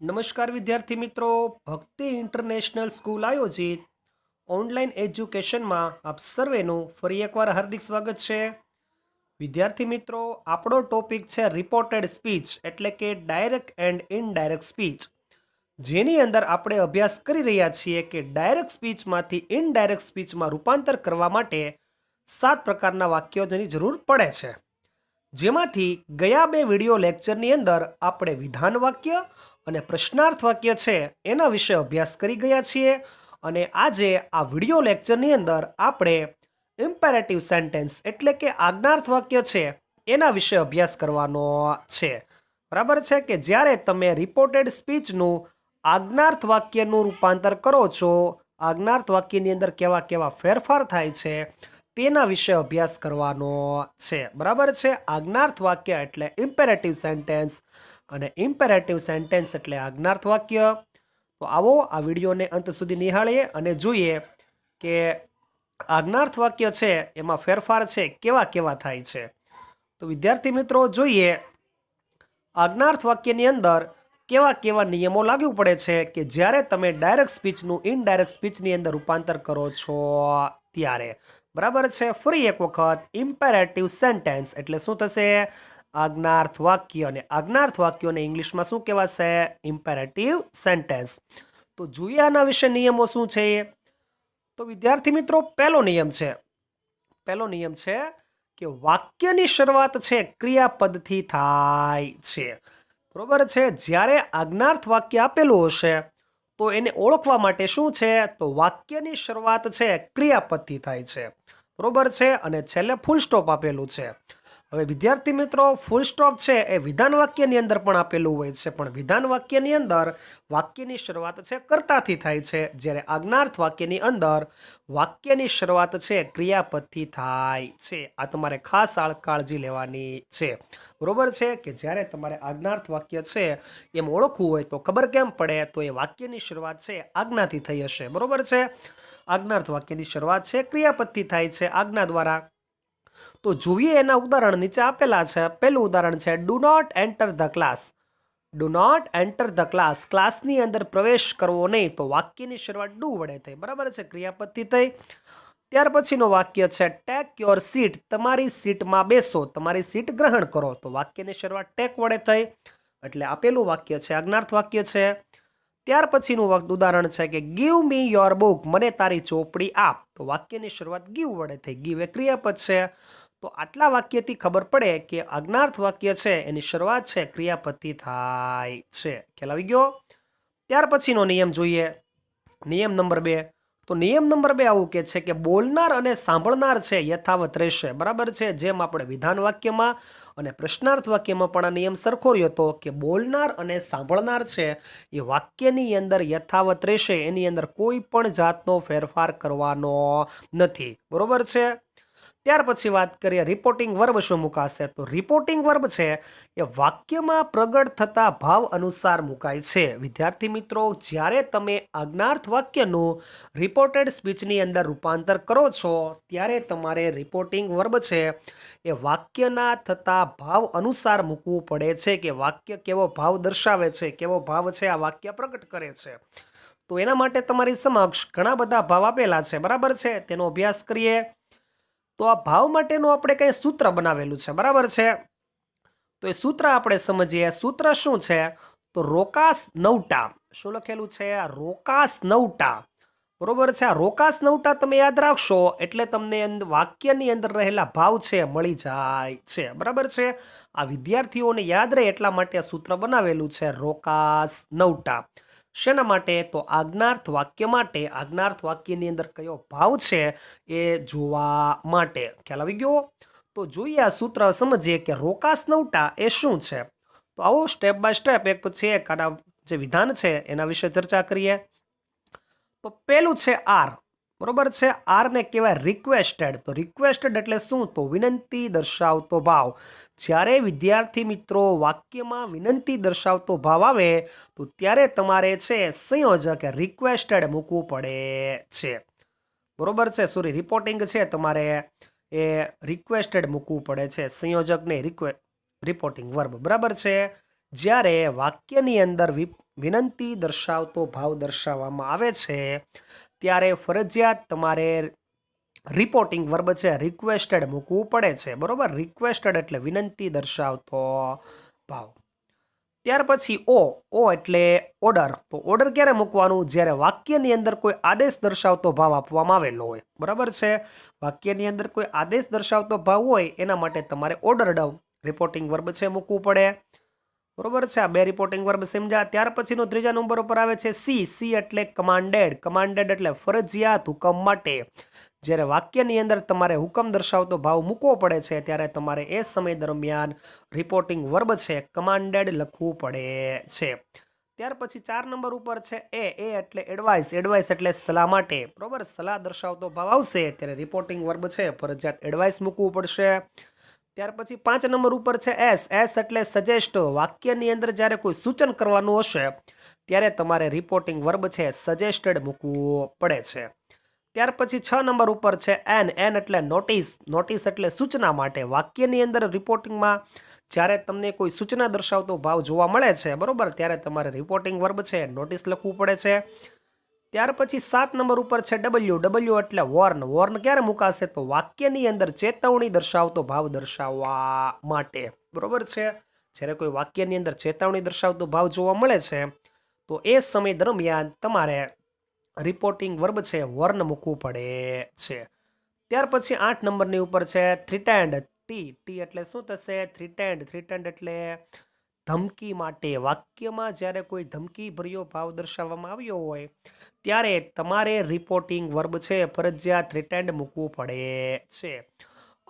નમસ્કાર વિદ્યાર્થી મિત્રો, ભક્તિ ઇન્ટરનેશનલ સ્કૂલ આયોજિત ઓનલાઈન એજ્યુકેશનમાં આપ સર્વેનું ફરી એકવાર હાર્દિક સ્વાગત છે. વિદ્યાર્થી મિત્રો, આપણો ટોપિક છે રિપોર્ટેડ સ્પીચ એટલે કે ડાયરેક્ટ એન્ડ ઇનડાયરેક્ટ સ્પીચ, જેની અંદર આપણે અભ્યાસ કરી રહ્યા છીએ કે ડાયરેક્ટ સ્પીચમાંથી ઇનડાયરેક્ટ સ્પીચમાં રૂપાંતર કરવા માટે 7 પ્રકારના વાક્યોની જરૂર પડે છે. જેમાંથી ગયા 2 વિડીયો લેક્ચરની અંદર આપણે વિધાન વાક્ય અને પ્રશ્નાર્થ વાક્ય છે એના વિશે અભ્યાસ કરી ગયા છીએ. અને આજે આ વિડીયો લેક્ચરની અંદર આપણે ઇમ્પેરેટિવ સેન્ટેન્સ એટલે કે આજ્ઞાર્થ વાક્ય છે એના વિશે અભ્યાસ કરવાનો છે. બરાબર છે કે જ્યારે તમે રિપોર્ટેડ સ્પીચનું આજ્ઞાર્થ વાક્યનું રૂપાંતર કરો છો, આજ્ઞાર્થ વાક્યની અંદર કેવા કેવા ફેરફાર થાય છે તેના વિશે અભ્યાસ કરવાનો છે. બરાબર છે. આજ્ઞાર્થ વાક્ય એટલે ઇમ્પેરેટિવ સેન્ટેન્સ અને ઇમ્પેરેટિવ સેન્ટેન્સ એટલે આજ્ઞાર્થ વાક્ય. તો આવો આ વિડીયોને અંત સુધી નિહાળીએ અને જોઈએ કે આજ્ઞાર્થ વાક્ય છે એમાં ફેરફાર છે કેવા કેવા થાય છે. તો વિદ્યાર્થી મિત્રો, જોઈએ આજ્ઞાર્થ વાક્યની અંદર કેવા કેવા નિયમો લાગુ પડે છે કે જ્યારે તમે ડાયરેક્ટ સ્પીચનું ઇનડાયરેક્ટ સ્પીચની અંદર રૂપાંતર કરો છો ત્યારે. બરાબર છે. ફરી એક વખત, ઇમ્પેરેટિવ સેન્ટેન્સ એટલે શું થશે? આજ્ઞાર્થ વાક્ય. અને આજ્ઞાર્થ વાક્યોને ઇંગ્લિશમાં શું કહેવાશે? Imperative sentence. તો જોઈએ આના વિશે નિયમો શું છે. તો વિદ્યાર્થી મિત્રો, પહેલો નિયમ છે કે વાક્યની શરૂઆત છે ક્રિયાપદથી થાય છે. બરોબર છે. જ્યારે આજ્ઞાર્થ વાક્ય આપેલું હશે તો એને ઓળખવા માટે શું છે? તો વાક્યની શરૂઆત છે ક્રિયાપદથી થાય છે. બરોબર છે. અને છેલ્લે ફૂલ સ્ટોપ આપેલું છે. હવે વિદ્યાર્થી મિત્રો, ફૂલ સ્ટોપ છે એ વિધાન વાક્યની અંદર પણ આપેલું હોય છે, પણ વિધાન વાક્યની અંદર વાક્યની શરૂઆત છે કર્તાથી થાય છે, જ્યારે આજ્ઞાર્થ વાક્યની અંદર વાક્યની શરૂઆત છે ક્રિયાપદથી થાય છે. આ તમારે ખાસ કાળજી લેવાની છે. બરોબર છે કે જ્યારે તમારે આજ્ઞાર્થ વાક્ય છે એમ ઓળખવું હોય તો ખબર કેમ પડે? તો એ વાક્યની શરૂઆત છે આજ્ઞાથી થઈ હશે. બરોબર છે. આજ્ઞાર્થ વાક્યની શરૂઆત છે ક્રિયાપદથી થાય છે, આજ્ઞા દ્વારા. તો જોઈએ એના ઉદાહરણ નીચે આપેલા છે. પહેલું ઉદાહરણ છે, do not enter the class. Do not enter the class, ક્લાસની અંદર પ્રવેશ કરવો નહીં. તો વાક્યની શરૂઆત ડુ વડે થઈ. બરાબર છે, ક્રિયાપદથી થઈ. ત્યાર પછીનો વાક્ય છે, ટેક યોર સીટ, તમારી સીટમાં બેસો, તમારી સીટ ગ્રહણ કરો. તો વાક્યની શરૂઆત ટેક વડે થઈ, એટલે આપેલું વાક્ય છે આજ્ઞાર્થ વાક્ય છે. ત્યાર પછીનું ઉદાહરણ છે કે ગીવ મી યોર બુક, મને તારી ચોપડી આપ. તો વાક્યની શરૂઆત ગીવ વડે થઈ. ગીવ એ ક્રિયાપદ છે. તો આટલા વાક્યથી ખબર પડે કે આજ્ઞાર્થ વાક્ય છે એની શરૂઆત છે ક્રિયાપદથી થાય છે. ખ્યાલ આવી ગયો? ત્યાર પછીનો નિયમ જોઈએ, નિયમ નંબર 2. તો નિયમ નંબર 2 આવું કે છે કે બોલનાર અને સાંભળનાર છે યથાવત રહેશે. બરાબર છે. જેમ આપણે વિધાન વાક્યમાં અને પ્રશ્નાર્થ વાક્યમાં પણ આ નિયમ સરખો રહ્યો હતો કે બોલનાર અને સાંભળનાર છે એ વાક્યની અંદર યથાવત રહેશે, એની અંદર કોઈ પણ જાતનો ફેરફાર કરવાનો નથી. બરોબર છે. ત્યાર પછી વાત કરીએ રિપોર્ટિંગ વર્બ શું મુકાશે. તો રિપોર્ટિંગ વર્બ છે એ વાક્યમાં પ્રગટ થતા ભાવ અનુસાર મુકાય છે. વિદ્યાર્થી મિત્રો, જ્યારે તમે આજ્ઞાર્થ વાક્યનું રિપોર્ટેડ સ્પીચની અંદર રૂપાંતર કરો છો ત્યારે તમારે રિપોર્ટિંગ વર્બ છે એ વાક્યના થતા ભાવ અનુસાર મૂકવું પડે છે કે વાક્ય કેવો ભાવ દર્શાવે છે, કેવો ભાવ છે આ વાક્ય પ્રગટ કરે છે. તો એના માટે તમારી સમક્ષ ઘણા બધા ભાવ આપેલા છે. બરાબર છે. તેનો અભ્યાસ કરીએ. તો આ ભાવ માટેનું આપણે કંઈ સૂત્ર બનાવેલું છે. બરાબર છે. તો એ સૂત્ર આપણે સમજીએ. સૂત્ર શું છે? તો રોકાસ નવટા. શું લખેલું છે? રોકાસ નવટા. બરોબર છે. આ રોકાસ નવટા તમે યાદ રાખશો એટલે તમને વાક્યની અંદર રહેલા ભાવ છે મળી જાય છે. બરાબર છે. આ વિદ્યાર્થીઓને યાદ રહે એટલા માટે આ સૂત્ર બનાવેલું છે, રોકાસ નવટા. શેના માટે? તો આજ્ઞાર્થ વાક્ય માટે. આજ્ઞાર્થ વાક્યની અંદર કયો ભાવ છે એ જોવા માટે. ખ્યાલ આવી ગયો? તો જોઈએ આ સૂત્ર સમજીએ કે રોકાસ નવટા એ શું છે. તો આવો સ્ટેપ બાય સ્ટેપ એક પછી એક આના જે વિધાન છે એના વિશે ચર્ચા કરીએ. તો પહેલું છે આર. બરોબર છે. આરને કહેવાય રિક્વેસ્ટેડ. તો રિક્વેસ્ટેડ એટલે શું? તો વિનંતી દર્શાવતો ભાવ. જ્યારે વિદ્યાર્થી મિત્રો વાક્યમાં વિનંતી દર્શાવતો ભાવ આવે તો ત્યારે તમારે છે સંયોજક રિક્વેસ્ટેડ મૂકવું પડે છે. બરોબર છે. સોરી, રિપોર્ટિંગ છે તમારે એ રિક્વેસ્ટેડ મૂકવું પડે છે, સંયોજક નહીં, રિપોર્ટિંગ વર્બ. બરાબર છે. જ્યારે વાક્યની અંદર વિનંતી દર્શાવતો ભાવ દર્શાવવામાં આવે છે ત્યારે ફરજિયાત તમારે રિપોર્ટિંગ વર્બ છે રિક્વેસ્ટેડ મૂકવું પડે છે, બરોબર. રિક્વેસ્ટેડ એટલે વિનંતી દર્શાવતો ભાવ. ત્યાર પછી ઓ એટલે ઓર્ડર. તો ઓર્ડર ક્યારે મૂકવાનું? જ્યારે વાક્યની અંદર કોઈ આદેશ દર્શાવતો ભાવ આપવામાં આવેલો હોય, બરાબર છે. વાક્યની અંદર કોઈ આદેશ દર્શાવતો ભાવ હોય એના માટે તમારે ઓર્ડર રિપોર્ટિંગ વર્બ છે મૂકવું પડે, બરોબર છે. આ બે રિપોર્ટિંગ વર્બ સમજ્યા. ત્યાર પછીનો ત્રીજા નંબર ઉપર આવે છે સી એટલે કમાન્ડેડ. કમાન્ડેડ એટલે ફરજિયાત હુકમ માટે. જ્યારે વાક્યની અંદર તમારે હુકમ દર્શાવતો ભાવ મૂકવો પડે છે ત્યારે તમારે એ સમય દરમિયાન રિપોર્ટિંગ વર્બ છે કમાન્ડેડ લખવું પડે છે. ત્યાર પછી 4 નંબર ઉપર છે એ એટલે એડવાઇસ. એડવાઇસ એટલે સલાહ માટે, બરોબર. સલાહ દર્શાવતો ભાવ આવશે ત્યારે રિપોર્ટિંગ વર્બ છે ફરજિયાત એડવાઇસ મૂકવું પડશે. ત્યાર પછી 5 નંબર ઉપર છે એસ એટલે સજેસ્ટ. વાક્યની અંદર જ્યારે કોઈ સૂચન કરવાનું હશે ત્યારે તમારે રિપોર્ટિંગ વર્બ છે સજેસ્ટેડ મૂકવું પડે છે. ત્યાર પછી 6 નંબર ઉપર છે એન એટલે નોટિસ. નોટિસ એટલે સૂચના માટે. વાક્યની અંદર રિપોર્ટિંગમાં જ્યારે તમને કોઈ સૂચના દર્શાવતો ભાવ જોવા મળે છે, બરોબર, ત્યારે તમારે રિપોર્ટિંગ વર્બ છે નોટિસ લખવું પડે છે. ત્યાર પછી 7 નંબર ઉપર છે ડબલ્યુ એટલે વોર્ન. વોર્ન ક્યારે મુકાશે? તો વાક્યની અંદર ચેતવણી દર્શાવતો ભાવ દર્શાવવા માટે, બરોબર છે. જ્યારે કોઈ વાક્યની અંદર ચેતવણી દર્શાવતો ભાવ જોવા મળે છે તો એ સમય દરમિયાન તમારે રિપોર્ટિંગ વર્બ છે વર્ન મૂકવું પડે છે. ત્યાર પછી 8 નંબરની ઉપર છે થ્રીટેન્ડ. ટી એટલે શું થશે? થ્રીટેન્ડ. થ્રીટેન્ડ એટલે ધમકી માટે. વાક્યમાં જ્યારે કોઈ ધમકી ભર્યો ભાવ દર્શાવવામાં આવ્યો હોય ત્યારે તમારે રિપોર્ટિંગ વર્બ છે ફરજિયાત થ્રીટેન્ડ મૂકવું પડે છે.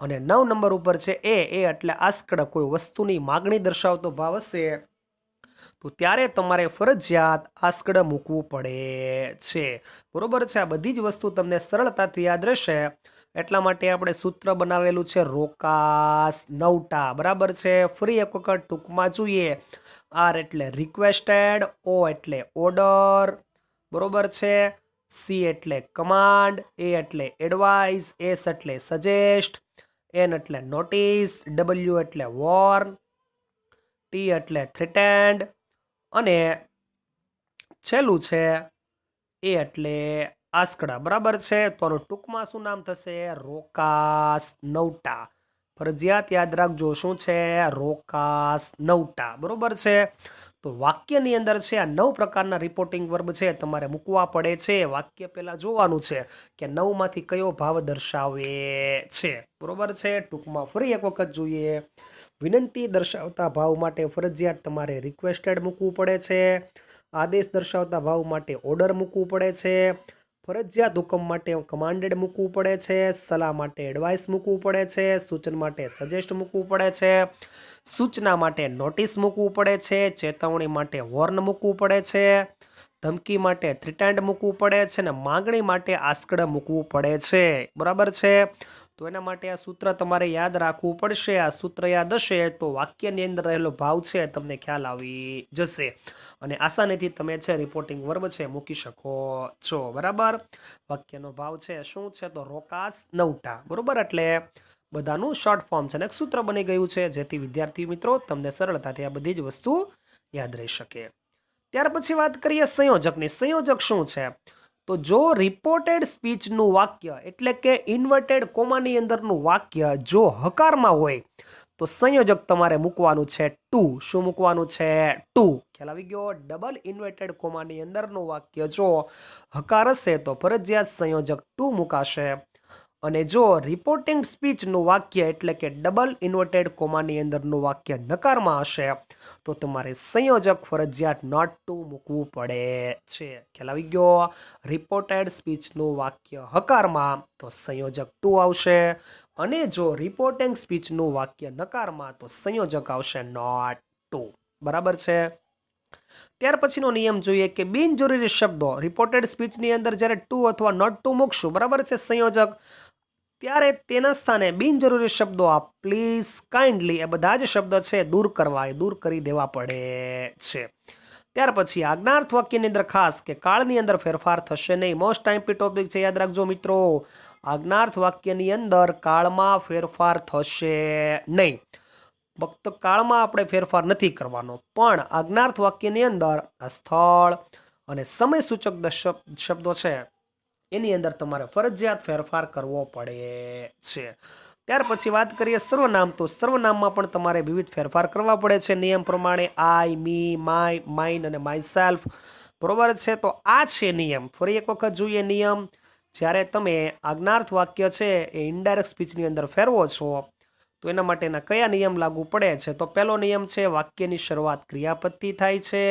અને 9 નંબર ઉપર છે એ એટલે આસ્કડ. કોઈ વસ્તુની માગણી દર્શાવતો ભાવ હશે તો ત્યારે તમારે ફરજિયાત આસ્કડ મૂકવું પડે છે, બરોબર છે. આ બધી જ વસ્તુ તમને સરળતાથી યાદ રહેશે એટલા માટે આપણે સૂત્ર બનાવેલું છે રોકાસ નવટા, બરાબર છે. ફરી એક વખત ટૂંકમાં જોઈએ. આર એટલે રિક્વેસ્ટેડ, ઓ એટલે ઓર્ડર, બરોબર છે. સી એટલે કમાન્ડ, એ એટલે એડવાઇસ, એસ એટલે સજેસ્ટ, એન એટલે નોટિસ, ડબલ્યુ એટલે વોર્ન, ટી એટલે થ્રેટેન્ડ અને છેલ્લું છે એ એટલે આસ્કડા, બરાબર છે. તો આનું ટૂંકમાં શું નામ થશે? રોકાસ નવટા. ફરજિયાત યાદ રાખજો શું છે? રોકાસ નવટા, બરોબર છે. તો વાક્યની અંદર છે આ 9 પ્રકારના રિપોર્ટિંગ વર્બ છે તમારે મૂકવા પડે છે. વાક્ય પહેલા જોવાનું છે કે 9માંથી કયો ભાવ દર્શાવે છે, બરોબર છે. ટૂંકમાં ફરી એક વખત જોઈએ. વિનંતી દર્શાવતા ભાવ માટે ફરજિયાત તમારે રિક્વેસ્ટેડ મૂકવું પડે છે. આદેશ દર્શાવતા ભાવ માટે ઓર્ડર મૂકવું પડે છે. ફરજિયાત હુકમ માટે કમાન્ડેડ મૂકવું પડે છે. સલાહ માટે એડવાઇસ મૂકવું પડે છે. સૂચન માટે સજેસ્ટ મૂકવું પડે છે. સૂચના માટે નોટિસ મૂકવું પડે છે. ચેતવણી માટે વોર્ન મૂકવું પડે છે. ધમકી માટે થ્રીટેન્ડ મૂકવું પડે છે. અને માંગણી માટે આસ્કડ મૂકવું પડે છે, બરાબર છે. તો એના માટે આ સૂત્ર તમારે યાદ રાખવું પડશે. આ સૂત્ર યાદ હશે તો વાક્યની અંદર રહેલો ભાવ છે તમને ખ્યાલ આવી જશે અને આસાનીથી તમે છે રિપોર્ટિંગ વર્બ છે મૂકી શકો છો, બરાબર. વાક્યનો ભાવ છે શું છે? તો રોકાસ નવટા, બરોબર. એટલે બધાનું શોર્ટ ફોર્મ છે અને એક સૂત્ર બની ગયું છે જેથી વિદ્યાર્થી મિત્રો તમને સરળતાથી આ બધી જ વસ્તુ યાદ રહી શકે. ત્યાર પછી વાત કરીએ સંયોજકની. સંયોજક શું છે? તો જો રિપોર્ટેડ સ્પીચનું વાક્ય એટલે કે ઇન્વર્ટેડ કોમાની અંદરનું વાક્ય જો હકારમાં હોય તો સંયોજક તમારે મૂકવાનું છે ટુ. શું મૂકવાનું છે? ટુ. ખ્યાલ આવી ગયો? ડબલ ઇન્વર્ટેડ કોમાની અંદરનું વાક્ય જો હકાર હશે તો ફરજિયાત સંયોજક ટુ મુકાશે. અને જો રિપોર્ટિંગ સ્પીચનું વાક્ય એટલે કે ડબલ ઇન્વર્ટેડ કોમાની અંદરનું વાક્ય નકારમાં હશે તો તમારે સંયોજક ફરજિયાત નોટ ટુ મૂકવું પડે છે. ખ્યાલ આવી ગયો? રિપોર્ટેડ સ્પીચનું વાક્ય હકારમાં તો સંયોજક ટુ આવશે અને જો રિપોર્ટિંગ સ્પીચનું વાક્ય નકારમાં તો સંયોજક આવશે નોટ ટુ, બરાબર છે. ત્યાર પછીનો નિયમ જોઈએ કે બિનજરૂરી શબ્દો રિપોર્ટેડ સ્પીચની અંદર જ્યારે ટુ અથવા નોટ ટુ મૂકશું, બરાબર છે, સંયોજક, ત્યારે તેના સ્થાને બિનજરૂરી શબ્દો આ પ્લીઝ, કાઇન્ડલી એ બધા જ શબ્દ છે દૂર કરી દેવા પડે છે. ત્યાર પછી આજ્ઞાર્થ વાક્યની અંદર ખાસ કે કાળની અંદર ફેરફાર થશે નહીં. મોસ્ટ ટાઈમ્પી ટોપિક છે, યાદ રાખજો મિત્રો. આજ્ઞાર્થ વાક્યની અંદર કાળમાં ફેરફાર થશે નહીં. ફક્ત કાળમાં આપણે ફેરફાર નથી કરવાનો, પણ આજ્ઞાર્થ વાક્યની અંદર આ સ્થળ અને સમય સૂચક શબ્દો છે એની અંદર તમારે ફરજિયાત ફેરફાર કરવો પડે છે. ત્યાર પછી વાત કરીએ સર્વનામ, તો સર્વનામમાં પણ તમારે વિવિધ ફેરફાર કરવા પડે છે નિયમ પ્રમાણે. આઈ, મી, માય, માઇન અને માય સેલ્ફ. બરોબર છે. તો આ છે નિયમ. ફરી એક વખત જોઈએ નિયમ. જ્યારે તમે આજ્ઞાર્થ વાક્ય છે એ ઇનડાયરેક્ટ સ્પીચની અંદર ફેરવો છો તો એના માટેના કયા નિયમ લાગુ પડે છે? તો પહેલો નિયમ છે વાક્યની શરૂઆત ક્રિયાપદથી થાય છે.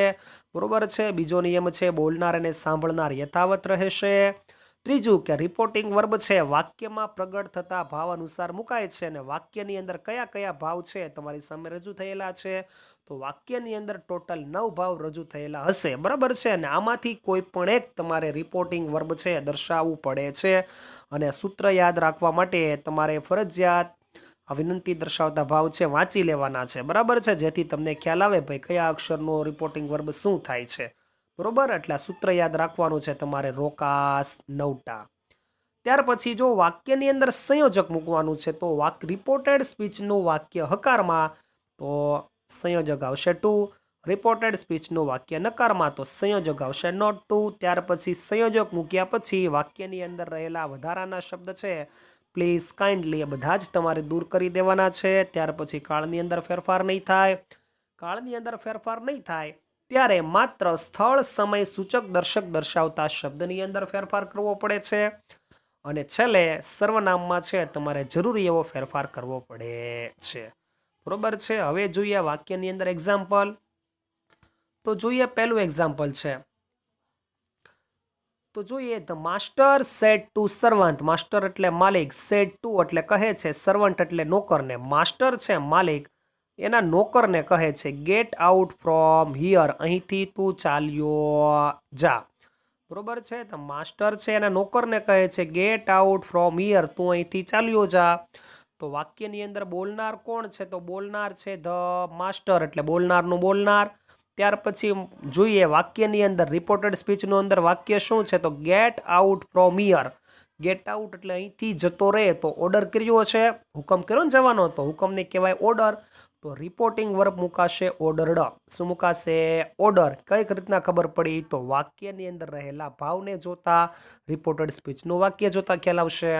બરોબર છે. બીજો નિયમ છે બોલનાર અને સાંભળનાર યથાવત રહેશે. ત્રીજું કે રિપોર્ટિંગ વર્બ છે વાક્યમાં પ્રગટ થતા ભાવ અનુસાર મુકાય છે અને વાક્યની અંદર કયા કયા ભાવ છે તમારી સામે રજૂ થયેલા છે? તો વાક્યની અંદર ટોટલ 9 ભાવ રજૂ થયેલા હશે. બરાબર છે. અને આમાંથી કોઈ પણ એક તમારે રિપોર્ટિંગ વર્બ છે દર્શાવવું પડે છે. અને સૂત્ર યાદ રાખવા માટે તમારે ફરજિયાત આ વિનંતી દર્શાવતા ભાવ છે વાંચી લેવાના છે. બરાબર છે. જેથી તમને ખ્યાલ આવે ભાઈ કયા અક્ષરનો રિપોર્ટિંગ વર્બ શું થાય છે. બરોબર. એટલે આ સૂત્ર યાદ રાખવાનું છે તમારે. રોકાસ નવટા. ત્યાર પછી જો વાક્યની અંદર સંયોજક મૂકવાનું છે તો રિપોર્ટેડ સ્પીચનું વાક્ય હકારમાં તો સંયોજક આવશે ટુ. રિપોર્ટેડ સ્પીચનું વાક્ય નકારમાં તો સંયોજક આવશે નોટ ટુ. ત્યાર પછી સંયોજક મૂક્યા પછી વાક્યની અંદર રહેલા વધારાના શબ્દ છે પ્લીઝ, કાઇન્ડલી, એ બધા જ તમારે દૂર કરી દેવાના છે. ત્યાર પછી કાળની અંદર ફેરફાર નહીં થાય. કાળની અંદર ફેરફાર નહીં થાય ત્યારે માત્ર સ્થળ, સમય, સૂચક, દર્શક દર્શાવતા શબ્દની અંદર ફેરફાર કરવો પડે છે. અને છેલ્લે સર્વનામમાં છે તમારે જરૂરી એવો ફેરફાર કરવો પડે છે. બરોબર છે. હવે જોઈએ વાક્યની અંદર એક્ઝામ્પલ. તો જોઈએ પહેલું એક્ઝામ્પલ છે. તો જોઈએ the master said to servant. Master એટલે માલિક, સેડ ટુ એટલે કહે છે, સર્વન્ટ એટલે નોકરને. માસ્ટર છે માલિક, એના નોકરને કહે છે ગેટ આઉટ ફ્રોમ હિયર. અહીંથી તું ચાલ્યો જા. બરોબર છે. તો માસ્ટર છે એના નોકરને કહે છે ગેટ આઉટ ફ્રોમ હિયર, તું અહીંથી ચાલ્યો જા. તો વાક્યની અંદર બોલનાર કોણ છે? તો બોલનાર છે ધ માસ્ટર, એટલે બોલનારનું બોલનાર. ત્યાર પછી જોઈએ વાક્યની અંદર રિપોર્ટેડ સ્પીચનું અંદર વાક્ય શું છે? તો gate out from here. Get out એટલે અહીંથી જતો રહે. તો ઓર્ડર કર્યો છે, હુકમ કર્યો ને જવાનો, તો હુકમને કહેવાય ઓર્ડર. તો રિપોર્ટિંગ વર્બ મુકાશે ઓર્ડરડ. શું મુકાશે? ઓર્ડર. કઈક રીતના ખબર પડી? તો વાક્યની અંદર રહેલા ભાવને જોતા, રિપોર્ટેડ સ્પીચનું વાક્ય જોતા ખ્યાલ આવશે.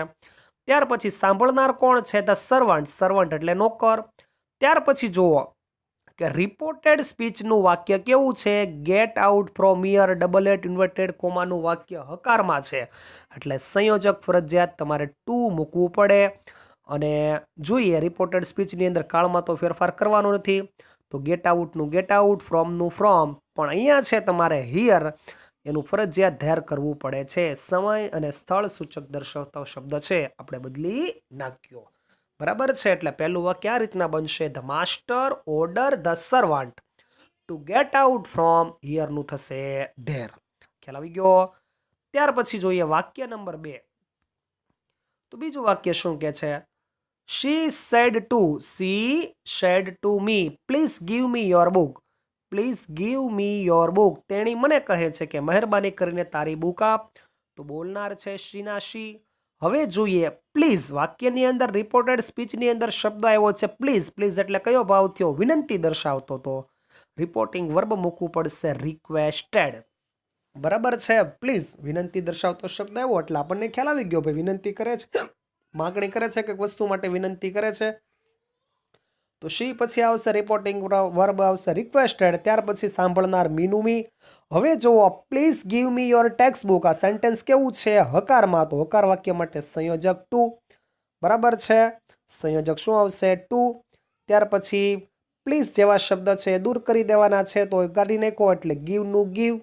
ત્યાર પછી સાંભળનાર કોણ છે? The servant. સર્વન્ટ એટલે નોકર. ત્યાર પછી જુઓ કે રિપોર્ટેડ સ્પીચનું વાક્ય કેવું છે? Get out from here, double at inverted કોમાનું વાક્ય હકારમાં છે. એટલે સંયોજક ફરજિયાત તમારે ટુ મૂકવું પડે. અને જોઈએ રિપોર્ટેડ સ્પીચની અંદર કાળમાં તો ફેરફાર કરવાનો નથી. તો ગેટ આઉટનું ગેટ આઉટ, ફ્રોમનું ફ્રોમ. પણ અહીંયા છે તમારે હિયર, એનું ફરજિયાત ધ્યાન કરવું પડે છે. સમય અને સ્થળ સૂચક દર્શાવતો શબ્દ છે આપણે બદલી નાખ્યો. બરાબર છે. એટલે પહેલું વાક્ય આ રીતના બનશે the master order the servant to get out from હિયરનું થશે ધેર. ખ્યાલ આવી ગયો? ત્યાર પછી જોઈએ વાક્ય નંબર 2. તો બીજું વાક્ય શું કે છે? She said to me, please give me your book. Please give me your book. તેણી મને કહે છે કે મહેરબાની કરીને તારી બુક આપ. તો બોલનાર છે શીના શી. હવે જોઈએ પ્લીઝ. વાક્યની અંદર રિપોર્ટેડ સ્પીચની અંદર શબ્દ આવ્યો છે પ્લીઝ. પ્લીઝ એટલે કયો ભાવ થયો? વિનંતી દર્શાવતો. તો રિપોર્ટિંગ વર્બ મૂકવું પડશે રિક્વેસ્ટેડ. બરાબર છે. પ્લીઝ વિનંતી દર્શાવતો શબ્દ આવ્યો એટલે આપણને ખ્યાલ આવી ગયો ભાઈ વિનંતી કરે છે, માગણી કરે છે કે વસ્તુ માટે વિનંતી કરે છે. તો શી પછી આવશે રિપોર્ટિંગ વર્બ આવશે રિક્વેસ્ટેડ. ત્યાર પછી સાંભળનાર મીનું મી. હવે જુઓ please give me your text book. આ સેન્ટેન્સ કેવું છે? હકારમાં. તો હકાર વાક્ય માટે સંયોજક ટુ. બરાબર છે. સંયોજક શું આવશે? ટુ. ત્યાર પછી પ્લીઝ જેવા શબ્દ છે એ દૂર કરી દેવાના છે તો કાઢી નાખો એટલે ગીવનું ગીવ.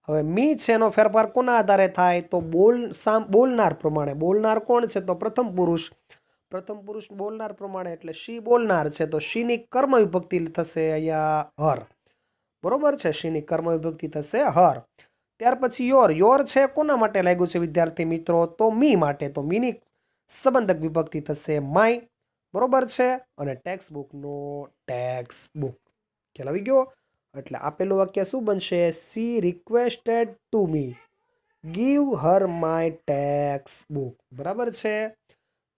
હવે મી છે એનો ફેરફાર કોના આધારે થાય? તો બોલનાર પ્રમાણે. બોલનાર કોણ છે? તો પ્રથમ પુરુષ. પ્રથમ પુરુષ બોલનાર પ્રમાણે એટલે શી બોલનાર છે તો શીની કર્મ વિભક્તિ થશે અહીંયા હર. બરોબર છે. શીની કર્મ વિભક્તિ થશે હર. ત્યાર પછી યોર. યોર છે કોના માટે લાગ્યું છે વિદ્યાર્થી મિત્રો? તો મી માટે. તો મીની સંબંધક વિભક્તિ થશે માય. બરોબર છે. અને ટેક્સ્ટ બુકનો ટેક્સ્ટ બુક. ખ્યાલ આવી ગયો? એટલે આપેલું વાક્ય શું બનશે? C requested to me give Har my text book. બરાબર છે.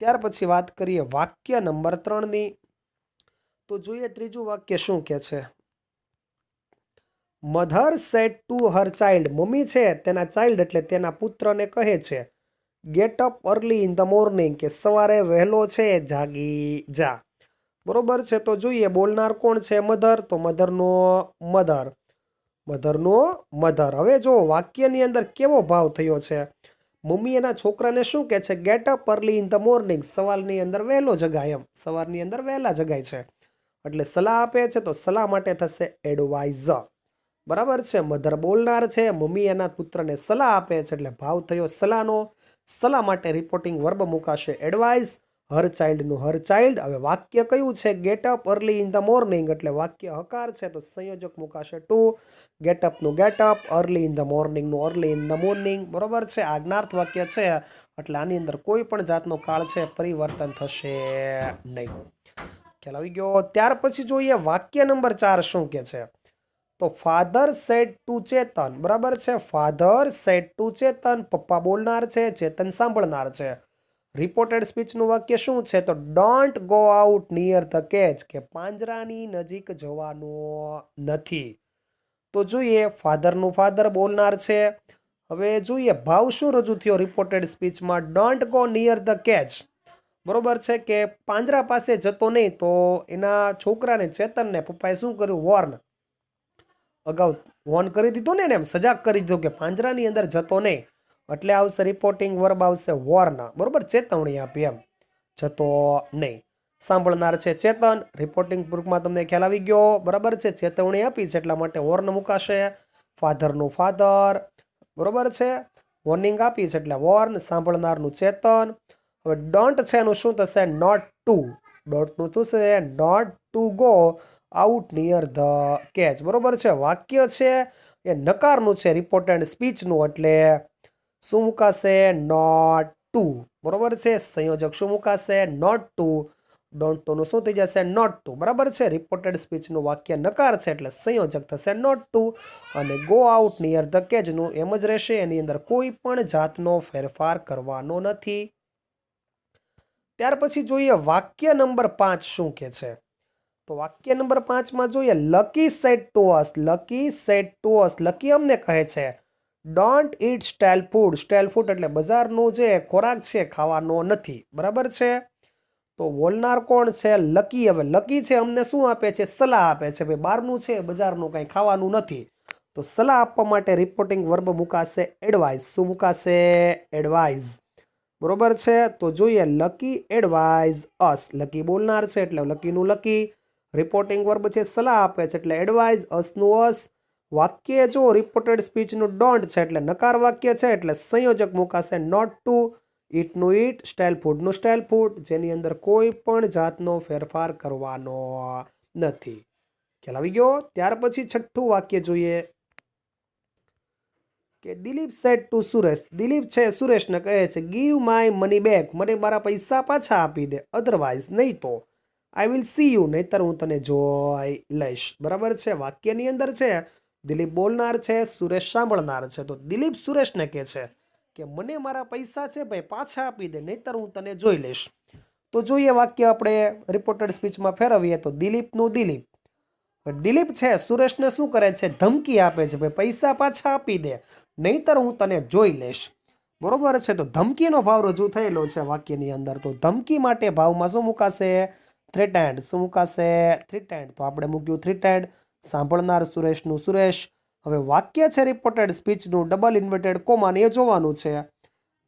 ત્યાર પછી વાત કરીએ વાક્ય નંબર 3ની. તો જોઈએ ત્રીજું વાક્ય શું કહે છે. Mother said to her child, mummy છે તેના ચાઇલ્ડ એટલે તેના પુત્રને કહે છે, get up early in the morning, કે સવારે વહેલો છે જાગી જા. બરોબર છે. તો જોઈએ બોલનાર કોણ છે? મધર. તો મધરનો મધર. હવે જો વાક્યની અંદર કેવો ભાવ થયો છે. મમ્મી એના છોકરાને શું કહે છે? Get up early in the morning, સવારની અંદર વહેલો જગાય, એમ સવારની અંદર વહેલા જગાય છે. એટલે સલાહ આપે છે, તો સલાહ માટે થશે એડવાઇઝ. બરાબર છે. મધર બોલનાર છે, મમ્મી એના પુત્રને સલાહ આપે છે, એટલે ભાવ થયો સલાહનો. સલાહ માટે રિપોર્ટિંગ વર્બ મુકાશે એડવાઇઝ. હર ચાઇલ્ડનું હર ચાઇલ્ડ. હવે વાક્ય કયું છે? Get up early in the morning, એટલે વાક્ય હકાર છે, તો સંયોજક મુકાશે ટુ. ગેટઅપનું ગેટઅપ, અર્લી ઇન ધ મોર્નિંગનું અર્લી ઇન ધ મોર્નિંગ. બરોબર છે. આ જ્ઞાર્થ વાક્ય છે, એટલે આની અંદર કોઈ પણ જાતનો કાળ છે પરિવર્તન થશે નહીં. ખ્યાલ આવી ગયો. ત્યાર પછી જોઈએ વાક્ય નંબર 4 શું કે છે. તો ફાધર સેડ ટુ ચેતન. બરાબર છે. ફાધર સેડ ટુ ચેતન, પપ્પા બોલનાર છે, ચેતન સાંભળનાર છે. રિપોર્ટેડ સ્પીચનું વાક્ય શું છે? તો don't go out near the cage, કે પાંજરાની નજીક જવાનું નથી. તો જોઈએ ફાધરનું ફાધર બોલનાર છે. હવે જોઈએ ભાવ શું રજૂ થયો રિપોર્ટેડ સ્પીચમાં? Don't go near the catch. બરોબર છે, કે પાંજરા પાસે જતો નહીં. તો એના છોકરાને ચેતનને પપ્પાએ શું કર્યું? વોર્ન, અગાઉ વોર્ન કરી દીધો ને, એમ સજાગ કરી દીધો કે પાંજરાની અંદર જતો નહીં. એટલે આવશે રિપોર્ટિંગ વર્બ આવશે વોર્ન. બરોબર, ચેતવણી આપી, એમ જતો નહીં. સાંભળનાર છે ચેતન. રિપોર્ટિંગ પૂર્વકમાં તમને ખ્યાલ આવી ગયો. બરાબર છે. ચેતવણી આપી છે એટલા માટે વોર્ન મુકાશે. ફાધરનું ફાધર. બરોબર છે. વોર્નિંગ આપી છે એટલે વોર્ન. સાંભળનારનું ચેતન. હવે ડોન્ટ છે એનું શું થશે? Not two. ડોન્ટનું શું છે? Not to go out near the catch. બરોબર છે. વાક્ય છે એ નકારનું છે રિપોર્ટેડ સ્પીચનું, એટલે શું મુકાશે? Not to. બરોબર છે. સંયોજક શું મુકાશે? Not two. ડોન્ટ ટુનું શું થઈ જશે? Not to. બરાબર છે. રિપોર્ટેડ સ્પીચનું વાક્ય નકાર છે એટલે સંયોજક થશે નોટ ટુ. અને ગો આઉટ નિયર ધ કેજનું એમ જ રહેશે. એની અંદર કોઈ પણ જાતનો ફેરફાર કરવાનો નથી. ત્યાર પછી જોઈએ વાક્ય નંબર 5 શું કે છે. તો વાક્ય નંબર 5માં જોઈએ lucky said to us. Lucky said to us. Lucky અમને કહે છે don't eat stall food. Stall food એટલે બજારનો જે ખોરાક છે ખાવાનો નથી. બરાબર છે. તો બોલનાર કોણ છે? લકી. હવે લકી છે અમને શું આપે છે? સલાહ આપે છે. ભાઈ બહારનું છે, બજારનું કંઈ ખાવાનું નથી. તો સલાહ આપવા માટે રિપોર્ટિંગ વર્બ મુકાશે એડવાઇઝ. શું મુકાશે? એડવાઇઝ. બરોબર છે. તો જોઈએ લકી એડવાઇઝ અસ. લકી બોલનાર છે એટલે લકીનું લકી. રિપોર્ટિંગ વર્બ છે સલાહ આપે છે એટલે એડવાઇઝ. અસનું અસ. વાક્ય જો રિપોર્ટેડ સ્પીચનું ડોન્ટ છે એટલે નકાર વાક્ય છે એટલે સંયોજક મુકાશે નોટ ટુ. ઈટનું ઈટ. સ્ટાઇલ ફૂડનું સ્ટાઇલ ફૂડ. જેની અંદર કોઈ પણ જાતનો ફેરફાર કરવાનો નથી. ખ્યાલ આવી ગયો. ત્યાર પછી છઠ્ઠું વાક્ય જોઈએ કે દિલીપ સેડ ટુ સુરેશ. દિલીપ છે સુરેશને કહે છે ગીવ માય મની બેક. મને મારા પૈસા પાછા આપી દે. અધરવાઇઝ નહીં તો આઈ વિલ સી યુ. નહીતર હું તને જોઈ લઈશ. બરાબર છે. વાક્યની અંદર છે દિલીપ બોલનાર છે, સુરેશ સાંભળનાર છે. તો દિલીપ સુરેશને કહે છે કે મને મારા પૈસા છે ભાઈ પાછા આપી દે, નહીતર હું તને જોઈ લઈશ. તો જોઈએ વાક્ય આપણે રિપોર્ટેડ સ્પીચમાં ફેરવીએ તો દિલીપનું દિલીપ. દિલીપ છે સુરેશને શું કરે છે? ધમકી આપે છે ભાઈ પૈસા પાછા આપી દે, નહીતર હું તને જોઈ લઈશ. બરોબર છે. તો ધમકીનો ભાવ રજૂ થયેલો છે વાક્યની અંદર. તો ધમકી માટે ભાવમાં શું મુકાશે? થ્રેટેન્ડ. શું મુકાશે? થ્રેટેન્ડ. તો આપણે મૂક્યું થ્રેટેન્ડ. સાંભળનાર સુરેશનું સુરેશ. હવે વાક્ય છે રિપોર્ટેડ સ્પીચનું ડબલ ઇન્વર્ટેડ કોમા એ જોવાનું છે.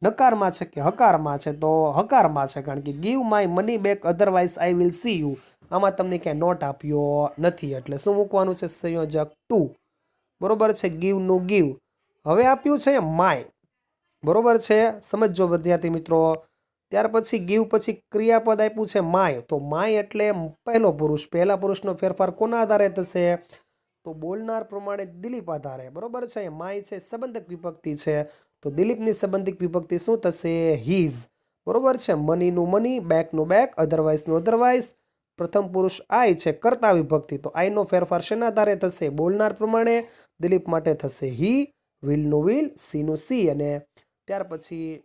નકારમાં છે કે હકારમાં છે? તો હકારમાં છે, કારણ કે give my money back otherwise I will see you. આમાં તમને ક્યાંય નોટ આપ્યો નથી એટલે શું મૂકવાનું છે? સંયોજક ટુ. બરોબર છે. ગીવનું ગીવ. હવે આપ્યું છે માય. બરોબર છે. સમજો વિદ્યાર્થી મિત્રો. ત્યાર પછી ગીવ પછી ક્રિયાપદ આપ્યું છે માય. તો માય એટલે પહેલો પુરુષ. પહેલા પુરુષનો ફેરફાર કોના આધારે થશે? તો બોલનાર પ્રમાણે દિલીપ આધારે. બરોબર છે. માય છે સંબંધક વિભક્તિ છે, તો દિલીપની સંબંધિક વિભક્તિ શું થશે? હીઝ. બરોબર છે. મનીનું મની, બેકનું બેક, અધરવાઇઝનું અધરવાઇઝ. પ્રથમ પુરુષ આઈ છે કર્તા વિભક્તિ, તો આઈનો ફેરફાર શેના આધારે થશે? બોલનાર પ્રમાણે. દિલીપ માટે થશે હી. વિલનું વિલ, સીનું સી. અને ત્યાર પછી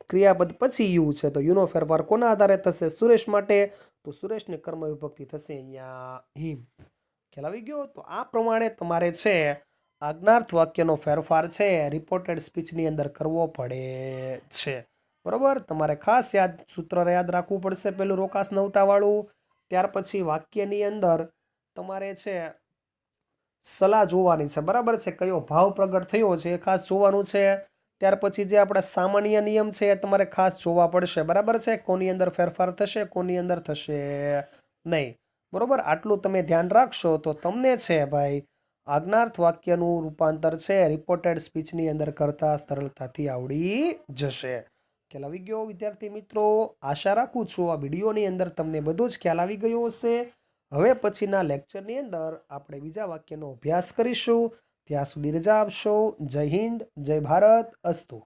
ક્રિયાપદ પછી યુ છે તો યુનો ફેરફાર કોના આધારે થશે? સુરેશ માટે, તો સુરેશની કર્મ વિભક્તિ થશે અહીંયા હિમ. ખ્યાલ આવી ગયો? તો આ પ્રમાણે તમારે છે આજ્ઞાર્થ વાક્યનો ફેરફાર છે રિપોર્ટેડ સ્પીચની અંદર કરવો પડે છે. બરોબર, તમારે ખાસ સૂત્ર યાદ રાખવું પડશે. પેલું રોકાસ નવટાવાળું, ત્યાર પછી વાક્યની અંદર તમારે છે સલાહ જોવાની છે. બરાબર છે, કયો ભાવ પ્રગટ થયો છે એ ખાસ જોવાનું છે. ત્યાર પછી જે આપણા સામાન્ય નિયમ છે એ તમારે ખાસ જોવા પડશે. બરાબર છે, કોની અંદર ફેરફાર થશે, કોની અંદર થશે નહીં. બરોબર, આટલું તમે ધ્યાન રાખશો તો તમને છે ભાઈ આજ્ઞાર્થ વાક્યનું રૂપાંતર છે રિપોર્ટેડ સ્પીચની અંદર કરતા સરળતાથી આવડી જશે. ખ્યાલ આવી ગયો વિદ્યાર્થી મિત્રો? આશા રાખું છું આ વિડીયોની અંદર તમને બધું જ ખ્યાલ આવી ગયો હશે. હવે પછીના લેક્ચરની અંદર આપણે બીજા વાક્યનો અભ્યાસ કરીશું. ત્યાં સુધી રજા આપશો. જય હિન્દ, જય ભારત, અસ્તુ.